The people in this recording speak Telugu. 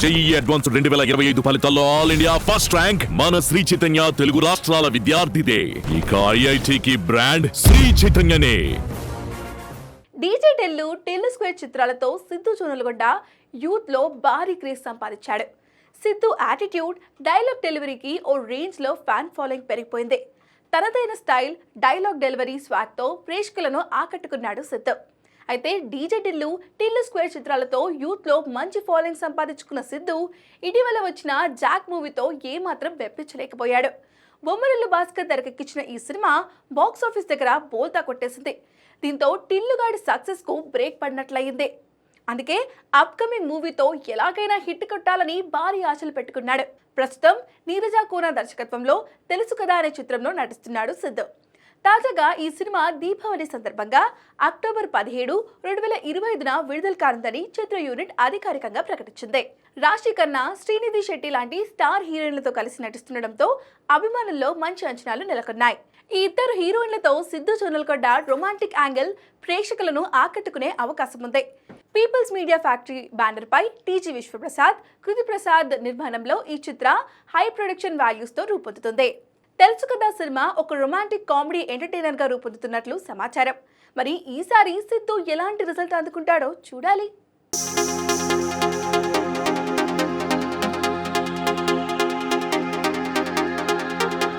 జేఈఈ అడ్వాన్స్ 2025 ఫలితాల్లో ఆల్ ఇండియా ఫస్ట్ ర్యాంక్ మన శ్రీ చైతన్య తెలుగు రాష్ట్రాల విద్యార్థిదే. ఇక ఐఐటికి బ్రాండ్ శ్రీ చైతన్యనే. డీజే టిల్లు స్క్వేర్ చిత్రాలతో సిద్ధు జొన్నలగొండ యూత్ లో భారీ క్రేజ్ సంపాదించాడు. సిద్ధు యాటిట్యూడ్, డైలాగ్ డెలివరీకి ఓ రేంజ్ లో ఫ్యాన్ ఫాలోయింగ్ పెరిగిపోయింది. తనదైన స్టైల్, డైలాగ్ డెలివరీ స్వాగ్ తో ప్రేక్షకులను ఆకట్టుకున్నాడు సిద్ధు. అయితే డీజే టిల్లు స్క్వేర్ చిత్రాలతో యూత్ లో మంచి ఫాలోయింగ్ సంపాదించుకున్న సిద్ధు ఇటీవల వచ్చిన జాక్ మూవీతో ఏమాత్రం వెప్పించలేకపోయాడు. బొమ్మరిల్లు భాస్కర్ తెరకెక్కించిన ఈ సినిమా బాక్స్ ఆఫీస్ దగ్గర బోల్తా కొట్టేసింది. దీంతో టిల్లుగాడి సక్సెస్ కు బ్రేక్ పడినట్లయింది. అందుకే అప్కమింగ్ మూవీతో ఎలాగైనా హిట్ కొట్టాలని భారీ ఆశలు పెట్టుకున్నాడు. ప్రస్తుతం నీరజ కోన దర్శకత్వంలో తెలుసు కదా అనే చిత్రంలో నటిస్తున్నాడు సిద్ధు. తాజాగా ఈ సినిమా దీపావళి సందర్భంగా అక్టోబర్ 17, 2025న విడుదల కానుందని చిత్ర యూనిట్ అధికారికంగా ప్రకటించింది. రాశి ఖన్నా, శ్రీనిధి శెట్టి లాంటి స్టార్ హీరోయిన్లతో కలిసి నటిస్తుండటంతో అభిమానుల్లో మంచి అంచనాలు నెలకొన్నాయి. ఈ ఇద్దరు హీరోయిన్లతో సిద్ధు జొన్నలగొండ రొమాంటిక్ యాంగిల్ ప్రేక్షకులను ఆకట్టుకునే అవకాశం ఉంది. పీపుల్స్ మీడియా ఫ్యాక్టరీ బ్యానర్ పై టీజీ విశ్వప్రసాద్, కృతి ప్రసాద్ నిర్మాణంలో ఈ చిత్ర హై ప్రొడక్షన్ వాల్యూస్ తో రూపొందుతుంది. తెలుసు కదా సినిమా ఒక రొమాంటిక్ కామెడీ ఎంటర్టైనర్ గా రూపొందుతున్నట్లు సమాచారం. మరి ఈసారి సిద్ధు ఎలాంటి రిజల్ట్ అందుకుంటాడో చూడాలి.